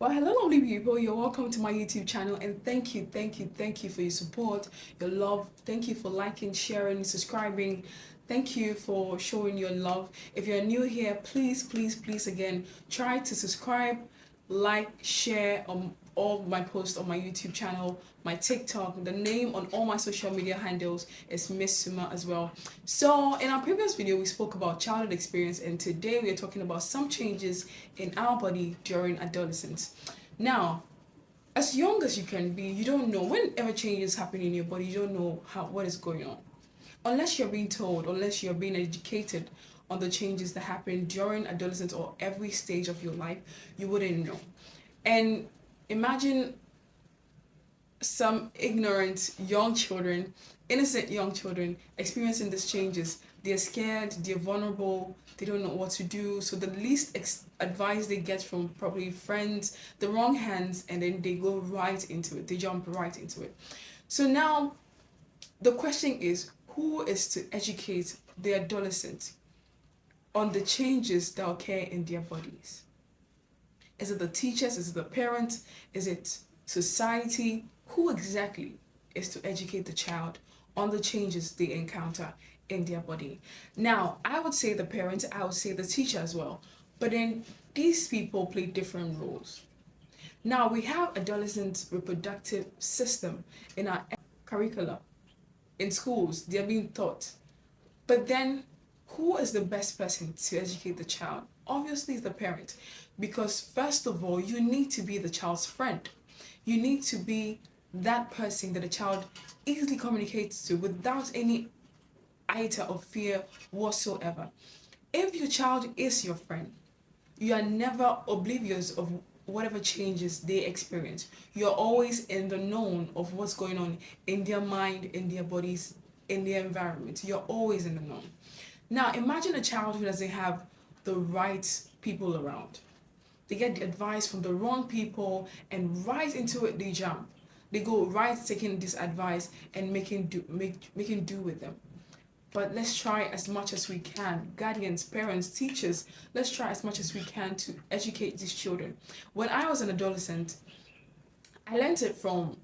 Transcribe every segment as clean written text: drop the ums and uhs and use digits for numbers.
Well, hello, lovely people. You're welcome to my YouTube channel, and thank you for your support, your love. Thank you for liking, sharing, subscribing. Thank you for showing your love. If you're new here, please again try to subscribe, like, share all my posts on my YouTube channel, my TikTok. The name on all my social media handles is Miss Suma as well. So, in our previous video, we spoke about childhood experience, and today we are talking about some changes in our body during adolescence. Now, as young as you can be, you don't know whenever changes happen in your body, you don't know what is going on. Unless you're being told, unless you're being educated on the changes that happen during adolescence or every stage of your life, you wouldn't know. And imagine some ignorant young children, innocent young children, experiencing these changes. They're scared, they're vulnerable, they don't know what to do. So the least advice they get from probably friends, the wrong hands, and then they go right into it. They jump right into it. So now the question is, who is to educate the adolescent on the changes that occur in their bodies? Is it the teachers? Is it the parents? Is it society? Who exactly is to educate the child on the changes they encounter in their body? Now, I would say the parents, I would say the teacher as well. But then these people play different roles. Now, we have adolescent reproductive system in our curricula. In schools, they're being taught. But then, who is the best person to educate the child? Obviously, it's the parent. Because, first of all, you need to be the child's friend. You need to be that person that the child easily communicates to without any iota of fear whatsoever. If your child is your friend, you are never oblivious of whatever changes they experience. You're always in the known of what's going on in their mind, in their bodies, in their environment. You're always in the known. Now, imagine a child who doesn't have the right people around. They get the advice from the wrong people, and right into it they jump. They go right taking this advice and making do with them. But let's try as much as we can, guardians, parents, teachers, let's try as much as we can to educate these children. When I was an adolescent, I learned it from,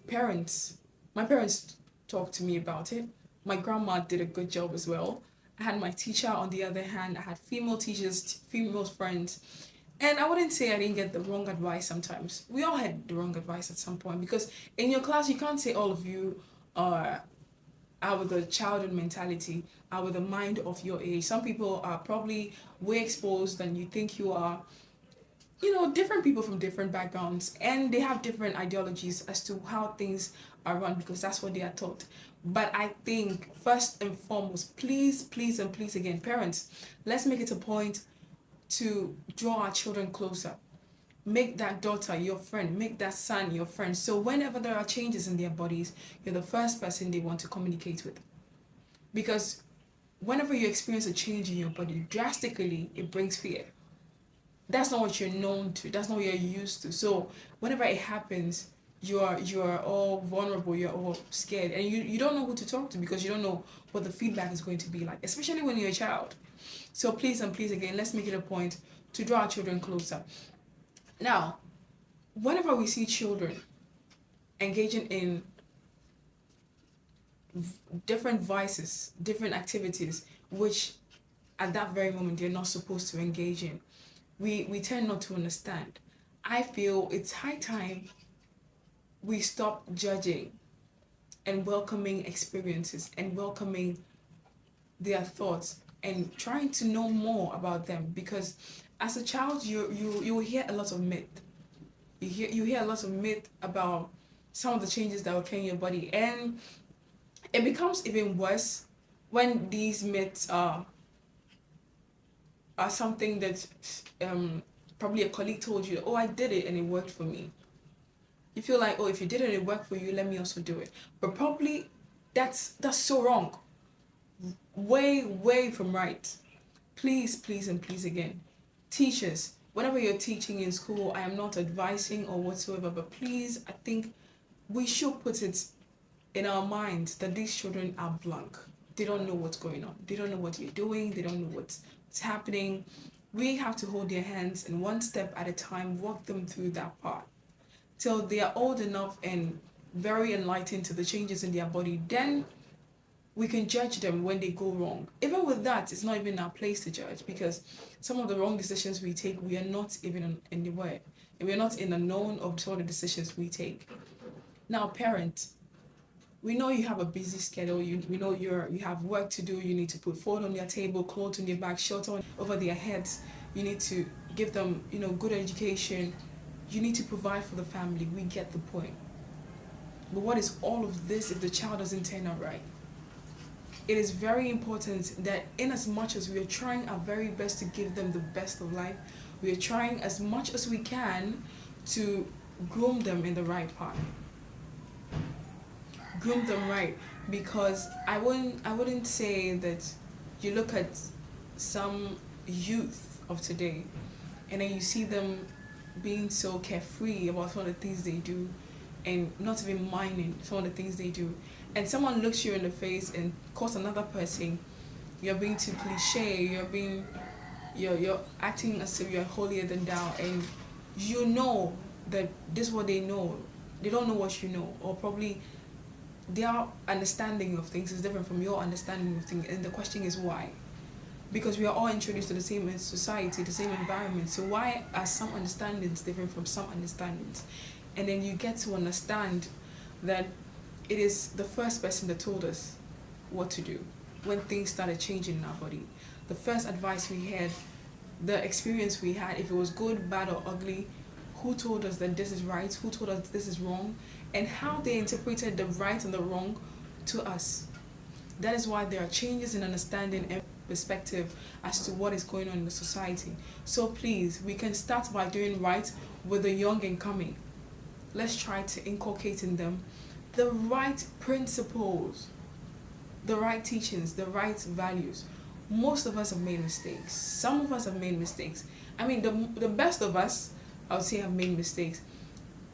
parents. My parents talked to me about it. My grandma did a good job as well. I had my teacher on the other hand. I had female teachers, female friends. And I wouldn't say I didn't get the wrong advice sometimes. We all had the wrong advice at some point, because in your class, you can't say all of you are with a childhood mentality, are with the mind of your age. Some people are probably way exposed than you think you are. Different people from different backgrounds, and they have different ideologies as to how things are run, because that's what they are taught. But I think first and foremost, please and please again, parents, let's make it a point to draw our children closer. Make that daughter your friend, make that son your friend. So whenever there are changes in their bodies, you're the first person they want to communicate with. Because whenever you experience a change in your body, drastically, it brings fear. That's not what you're known to. That's not what you're used to. So whenever it happens, you're all vulnerable. You're all scared, and you don't know who to talk to, because you don't know what the feedback is going to be like, especially when you're a child. So please and please again, let's make it a point to draw our children closer. Now, whenever we see children engaging in different vices, different activities, which at that very moment they're not supposed to engage in, we tend not to understand. I feel it's high time we stop judging and welcoming experiences and welcoming their thoughts and trying to know more about them, because as a child you hear a lot of myth. You hear a lot of myth about some of the changes that occur in your body, and it becomes even worse when these myths are something that probably a colleague told you, oh, I did it and it worked for me. You feel like, oh, if you did it and it worked for you, let me also do it. But probably that's so wrong. Way from right. Please and please again, teachers, whenever you're teaching in school, I am not advising or whatsoever, but please, I think we should put it in our minds that these children are blank. They don't know what's going on. They don't know what you're doing. They don't know what's happening. We have to hold their hands and one step at a time walk them through that path till they are old enough and very enlightened to the changes in their body. Then we can judge them when they go wrong. Even with that, it's not even our place to judge, because some of the wrong decisions we take, we are not even in the way. And we're not in the known of some of the decisions we take. Now, parents, we know you have a busy schedule. We know you have work to do. You need to put food on their table, clothes on their back, shelter over their heads. You need to give them, good education. You need to provide for the family. We get the point. But what is all of this if the child doesn't turn out right? It is very important that in as much as we are trying our very best to give them the best of life, we are trying as much as we can to groom them in the right path. Groom them right, because I wouldn't say that you look at some youth of today and then you see them being so carefree about some of the things they do and not even minding some of the things they do, and someone looks you in the face and calls another person, you're being too cliche, you're acting as if you're holier than thou, and you know that this is what they know. They don't know what you know, or probably their understanding of things is different from your understanding of things, and the question is why? Because we are all introduced to the same society, the same environment, so why are some understandings different from some understandings? And then you get to understand that it is the first person that told us what to do when things started changing in our body. The first advice we had, the experience we had, if it was good, bad, or ugly, who told us that this is right, who told us this is wrong, and how they interpreted the right and the wrong to us. That is why there are changes in understanding and perspective as to what is going on in the society. So please, we can start by doing right with the young and coming. Let's try to inculcate in them the right principles, the right teachings, the right values. Most of us have made mistakes. Some of us have made mistakes. I mean, the best of us, I would say, have made mistakes.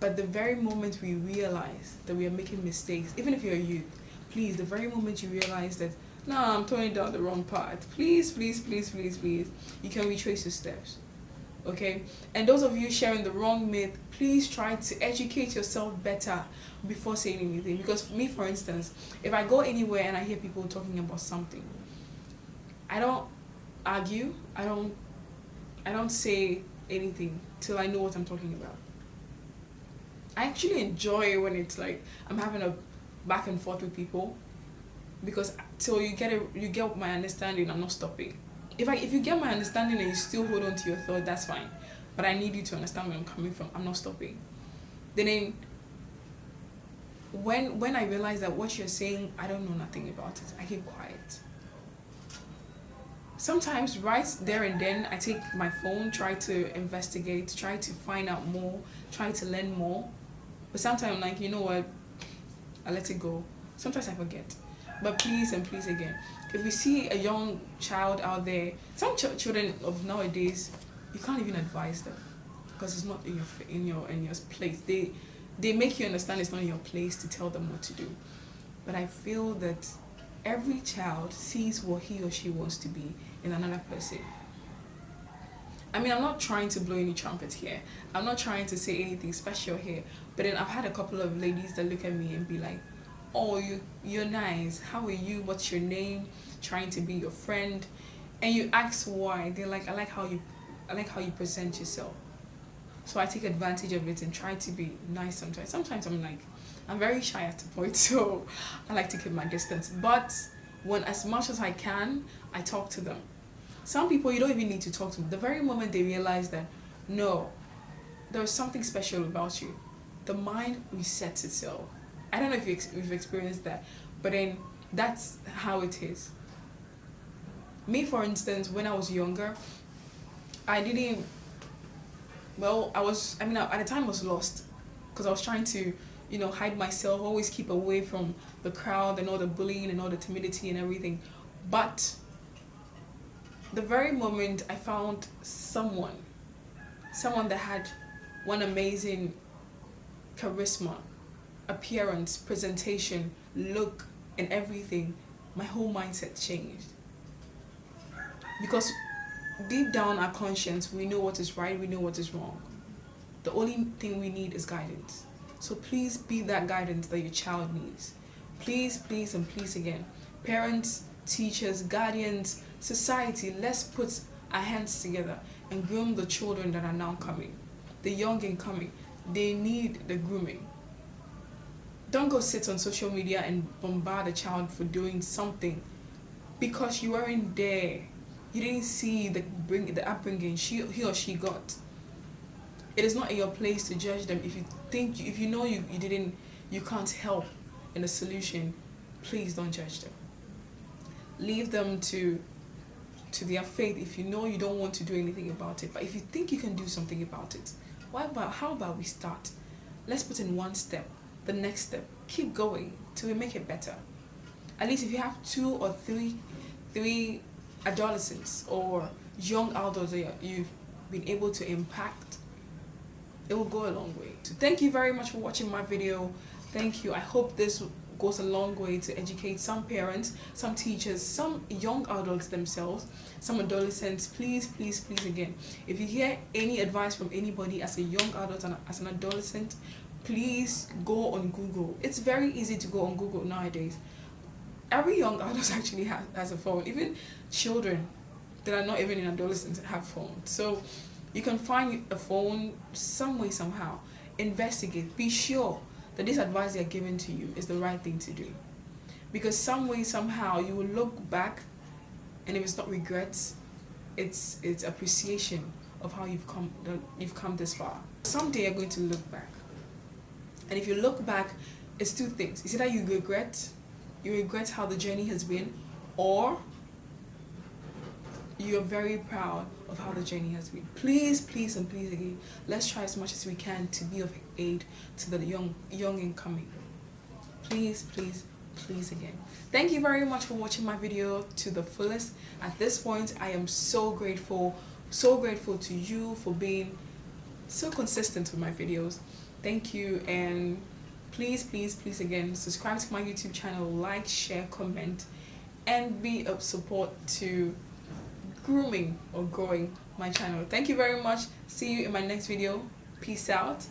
But the very moment we realize that we are making mistakes, even if you're a youth, please, the very moment you realize that, no, I'm turning down the wrong path, please, please, please, please, please, you can retrace your steps. Okay? And those of you sharing the wrong myth, please try to educate yourself better before saying anything. Because for me, for instance, if I go anywhere and I hear people talking about something, I don't argue, I don't say anything till I know what I'm talking about. I actually enjoy when it's like I'm having a back and forth with people, because till you get my understanding, I'm not stopping. If you get my understanding and you still hold on to your thought, that's fine. But I need you to understand where I'm coming from. I'm not stopping. Then when I realize that what you're saying, I don't know nothing about it, I keep quiet. Sometimes right there and then I take my phone, try to investigate, try to find out more, try to learn more. But sometimes I'm like, you know what, I let it go. Sometimes I forget. But please and please again, if you see a young child out there, some children of nowadays, you can't even advise them because it's not in your place. They make you understand it's not in your place to tell them what to do. But I feel that every child sees what he or she wants to be in another person. I mean, I'm not trying to blow any trumpet here. I'm not trying to say anything special here. But then I've had a couple of ladies that look at me and be like, oh, you're nice, how are you, what's your name, trying to be your friend, and you ask why. They're like, I like how you present yourself. So I take advantage of it and try to be nice sometimes. Sometimes I'm very shy at the point, so I like to keep my distance. But when, as much as I can, I talk to them. Some people, you don't even need to talk to them. The very moment they realize that, no, there's something special about you, the mind resets itself. I don't know if you've experienced that, but then that's how it is. Me, for instance, when I was younger, I didn't, well, at the time I was lost because I was trying to, hide myself, always keep away from the crowd and all the bullying and all the timidity and everything. But the very moment I found someone that had one amazing charisma, appearance, presentation, look, and everything, my whole mindset changed. Because deep down our conscience, we know what is right, we know what is wrong. The only thing we need is guidance. So please be that guidance that your child needs. Please, please, and please again. Parents, teachers, guardians, society, let's put our hands together and groom the children that are now coming. The young and coming. They need the grooming. Don't go sit on social media and bombard a child for doing something because you weren't there. You didn't see the upbringing he or she got. It is not in your place to judge them. If you know you can't help in the solution, please don't judge them. Leave them to their fate. If you know you don't want to do anything about it, but if you think you can do something about it, how about we start? Let's put in one step, the next step. Keep going till we make it better. At least if you have 2 or 3 adolescents or young adults that you've been able to impact, it will go a long way. So thank you very much for watching my video. Thank you. I hope this goes a long way to educate some parents, some teachers, some young adults themselves, some adolescents. Please, please, please again, if you hear any advice from anybody as a young adult and as an adolescent, please go on Google. It's very easy to go on Google nowadays. Every young adult actually has a phone. Even children that are not even in adolescence have phones. So you can find a phone some way, somehow. Investigate. Be sure that this advice they are giving to you is the right thing to do. Because some way, somehow, you will look back, and if it's not regrets, it's appreciation of how you've come this far. Someday you're going to look back. And if you look back, it's 2 things. It's either you regret how the journey has been, or you're very proud of how the journey has been. Please, please, and please again, let's try as much as we can to be of aid to the young and coming. Please, please, please again. Thank you very much for watching my video to the fullest. At this point, I am so grateful to you for being so consistent with my videos. Thank you, and please, please, please again, subscribe to my YouTube channel, like, share, comment, and be of support to grooming or growing my channel. Thank you very much. See you in my next video. Peace out.